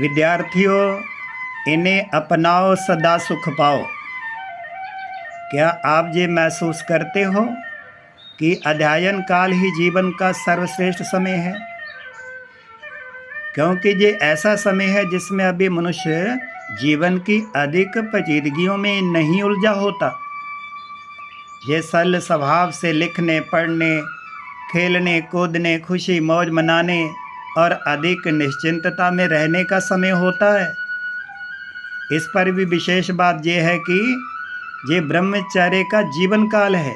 विद्यार्थियों, इन्हें अपनाओ सदा सुख पाओ। क्या आप ये महसूस करते हो कि अध्ययन काल ही जीवन का सर्वश्रेष्ठ समय है? क्योंकि ये ऐसा समय है जिसमें अभी मनुष्य जीवन की अधिक पेचीदगियों में नहीं उलझा होता। ये सरल स्वभाव से लिखने, पढ़ने, खेलने, कूदने, खुशी मौज मनाने और अधिक निश्चिंतता में रहने का समय होता है। इस पर भी विशेष बात यह है कि ये ब्रह्मचर्य का जीवन काल है।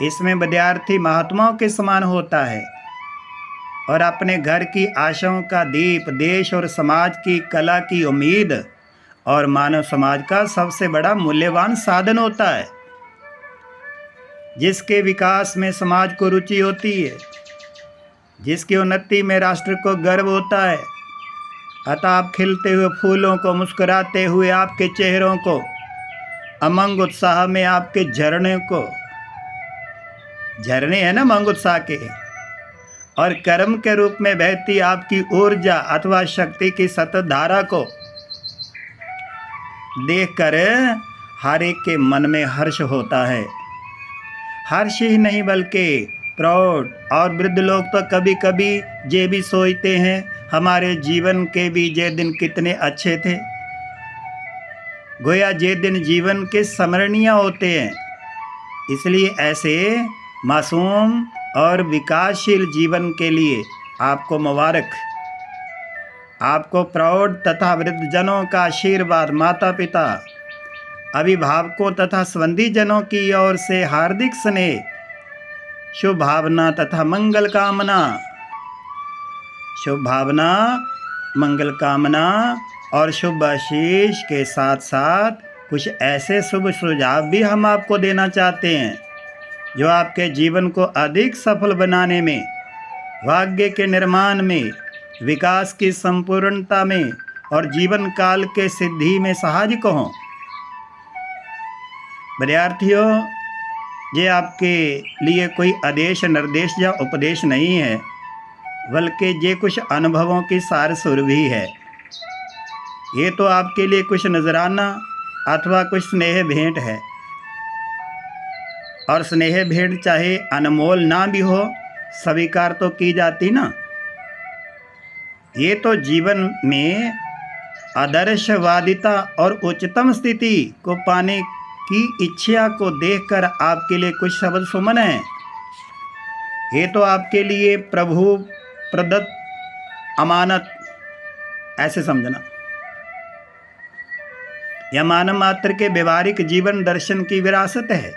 इसमें विद्यार्थी महात्माओं के समान होता है और अपने घर की आशाओं का दीप, देश और समाज की कला की उम्मीद और मानव समाज का सबसे बड़ा मूल्यवान साधन होता है, जिसके विकास में समाज को रुचि होती है, जिसकी उन्नति में राष्ट्र को गर्व होता है। अतः आप खिलते हुए फूलों को, मुस्कुराते हुए आपके चेहरों को, अमंग उत्साह में आपके झरने को, झरने हैं ना मंग उत्साह के, और कर्म के रूप में बहती आपकी ऊर्जा अथवा शक्ति की सतत धारा को देखकर हर एक के मन में हर्ष होता है। हर्ष ही नहीं बल्कि प्रौढ़ और वृद्ध लोग तो कभी कभी ये भी सोचते हैं, हमारे जीवन के भी ये दिन कितने अच्छे थे। गोया ये दिन जीवन के स्मरणीय होते हैं। इसलिए ऐसे मासूम और विकासशील जीवन के लिए आपको मुबारक। आपको प्रौढ़ तथा वृद्धजनों का आशीर्वाद, माता पिता, अभिभावकों तथा संबंधी जनों की ओर से हार्दिक स्नेह, शुभ भावना तथा मंगल कामना। शुभ भावना, मंगल कामना और शुभ आशीष के साथ साथ कुछ ऐसे शुभ सुझाव भी हम आपको देना चाहते हैं जो आपके जीवन को अधिक सफल बनाने में, भाग्य के निर्माण में, विकास की संपूर्णता में और जीवन काल के सिद्धि में सहायक हों। विद्यार्थियों, ये आपके लिए कोई आदेश, निर्देश या उपदेश नहीं है, बल्कि ये कुछ अनुभवों की सार सुर भी है। ये तो आपके लिए कुछ नजराना अथवा कुछ स्नेह भेंट है, और स्नेह भेंट चाहे अनमोल ना भी हो, स्वीकार तो की जाती ना। ये तो जीवन में आदर्शवादिता और उच्चतम स्थिति को पाने की इच्छा को देखकर आपके लिए कुछ शब्द सुमन है। ये तो आपके लिए प्रभु प्रदत्त अमानत, ऐसे समझना। यह मानव मात्र के व्यवहारिक जीवन दर्शन की विरासत है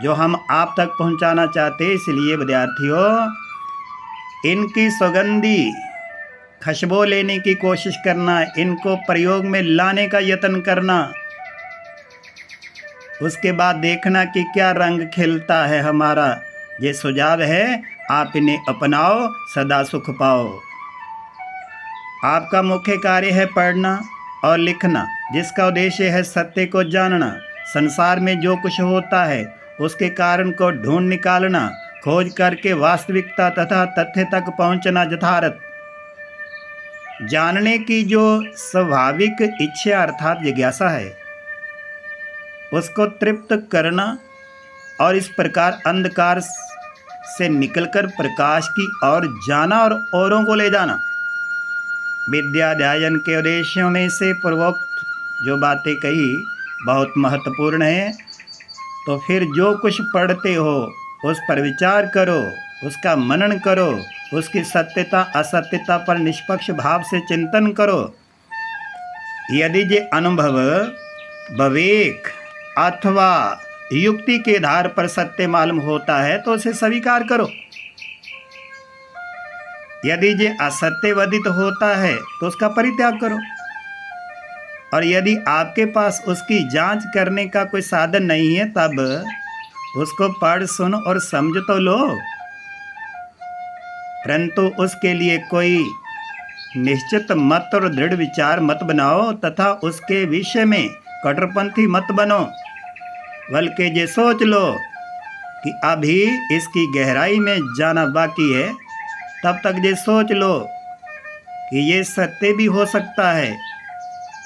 जो हम आप तक पहुंचाना चाहते हैं। इसलिए विद्यार्थियों, इनकी सुगंधी खुशबू लेने की कोशिश करना, इनको प्रयोग में लाने का यत्न करना, उसके बाद देखना कि क्या रंग खिलता है हमारा। ये सुझाव है, आप इन्हें अपनाओ, सदा सुख पाओ। आपका मुख्य कार्य है पढ़ना और लिखना, जिसका उद्देश्य है सत्य को जानना, संसार में जो कुछ होता है उसके कारण को ढूंढ निकालना, खोज करके वास्तविकता तथा तथ्य तक पहुंचना, यथार्थ जानने की जो स्वाभाविक इच्छा अर्थात जिज्ञासा है उसको तृप्त करना, और इस प्रकार अंधकार से निकलकर प्रकाश की ओर जाना और औरों को ले जाना। विद्याध्ययन के उद्देश्यों में से पूर्वोक्त जो बातें कही बहुत महत्वपूर्ण है। तो फिर जो कुछ पढ़ते हो उस पर विचार करो, उसका मनन करो, उसकी सत्यता असत्यता पर निष्पक्ष भाव से चिंतन करो। यदि ये अनुभव विवेक अथवा युक्ति के आधार पर सत्य मालूम होता है तो उसे स्वीकार करो। यदि ये असत्यवादित होता है तो उसका परित्याग करो। और यदि आपके पास उसकी जांच करने का कोई साधन नहीं है तब उसको पढ़, सुन और समझ तो लो, परंतु उसके लिए कोई निश्चित मत और दृढ़ विचार मत बनाओ तथा उसके विषय में कट्टरपंथी मत बनो, बल्कि ये सोच लो कि अभी इसकी गहराई में जाना बाकी है। तब तक ये सोच लो कि ये सत्य भी हो सकता है,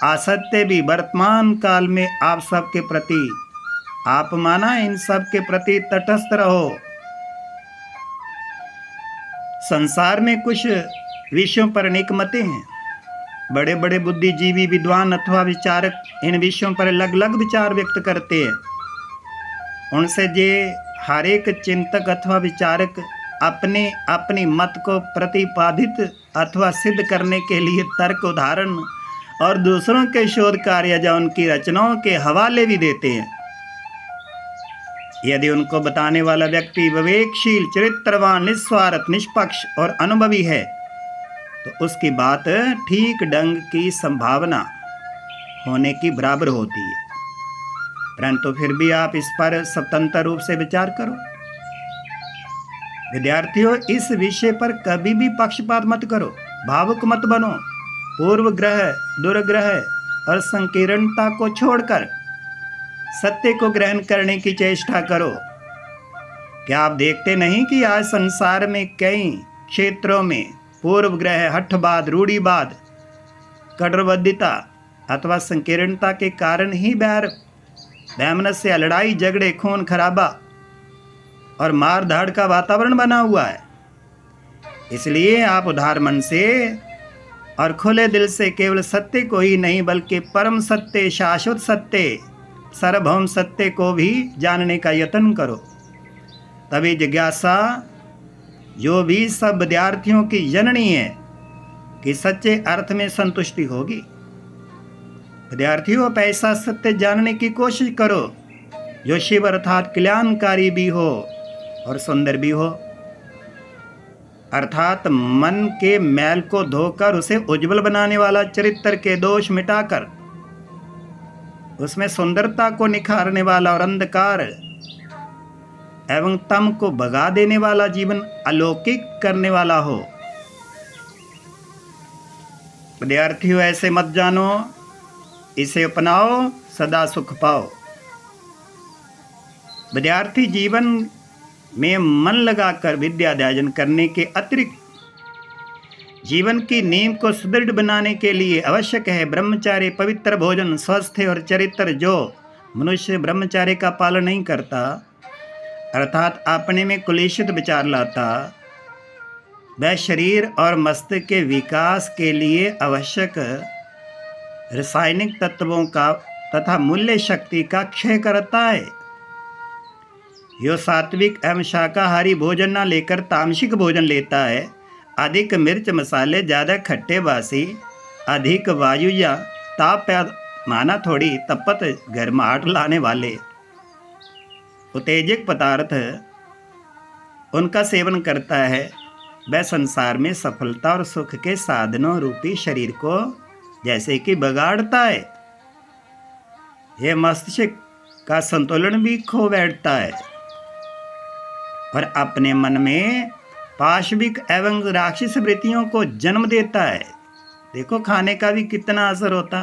असत्य भी। वर्तमान काल में आप सबके प्रति, आप माना इन सब के प्रति तटस्थ रहो। संसार में कुछ विषयों पर अनेक मतें हैं। बड़े बड़े बुद्धिजीवी, विद्वान अथवा विचारक इन विषयों पर अलग अलग विचार व्यक्त करते हैं। उनसे जे हर एक चिंतक अथवा विचारक अपने अपनी मत को प्रतिपादित अथवा सिद्ध करने के लिए तर्क, उदाहरण और दूसरों के शोध कार्य या उनकी रचनाओं के हवाले भी देते हैं। यदि उनको बताने वाला व्यक्ति विवेकशील, चरित्रवान, निस्वार्थ, निष्पक्ष और अनुभवी है तो उसकी बात ठीक ढंग की संभावना होने की बराबर होती है। परंतु फिर भी आप इस पर स्वतंत्र रूप से विचार करो। विद्यार्थियों, इस विषय पर कभी भी पक्षपात मत करो, भावुक मत बनो। पूर्व ग्रह, दुर्ग्रह और संकीर्णता को छोड़कर सत्य को ग्रहण करने की चेष्टा करो। क्या आप देखते नहीं कि आज संसार में कई क्षेत्रों में पूर्व ग्रह, हठवाद, रूढ़िवाद, कट्टरवादिता अथवा संकीर्णता के कारण ही वैमनस्य, लड़ाई झगड़े, खून खराबा और मार धाड़ का वातावरण बना हुआ है। इसलिए आप उदार मन से और खुले दिल से केवल सत्य को ही नहीं बल्कि परम सत्य, शाश्वत सत्य, सार्वभौम सत्य को भी जानने का यत्न करो। तभी जिज्ञासा, जो भी सब विद्यार्थियों की जननी है, कि सच्चे अर्थ में संतुष्टि होगी। विद्यार्थियों, पैसा सत्य जानने की कोशिश करो जो शिव अर्थात कल्याणकारी भी हो और सुंदर भी हो, अर्थात मन के मैल को धोकर उसे उज्जवल बनाने वाला, चरित्र के दोष मिटाकर उसमें सुंदरता को निखारने वाला और अंधकार एवं तम को भगा देने वाला जीवन अलौकिक करने वाला हो। विद्यार्थियों, ऐसे मत जानो, इसे अपनाओ, सदा सुख पाओ। विद्यार्थी जीवन में मन लगाकर विद्या अध्ययन करने के अतिरिक्त जीवन की नींव को सुदृढ़ बनाने के लिए आवश्यक है ब्रह्मचार्य, पवित्र भोजन, स्वास्थ्य और चरित्र। जो मनुष्य ब्रह्मचार्य का पालन नहीं करता, अर्थात अपने में कुलेशित विचार लाता, वह शरीर और मस्तिष्क के विकास के लिए आवश्यक रासायनिक तत्वों का तथा मूल्य शक्ति का क्षय करता है। जो सात्विक एवं शाकाहारी भोजन न लेकर तामसिक भोजन लेता है, अधिक मिर्च मसाले, ज़्यादा खट्टे बासी, अधिक वायु या ताप माना थोड़ी तपत गर्माहट लाने वाले उत्तेजक पदार्थ उनका सेवन करता है, वह संसार में सफलता और सुख के साधनों रूपी शरीर को जैसे कि बिगाड़ता है। यह मस्तिष्क का संतुलन भी खो बैठता है और अपने मन में पाशविक एवं राक्षस वृत्तियों को जन्म देता है। देखो, खाने का भी कितना असर होता।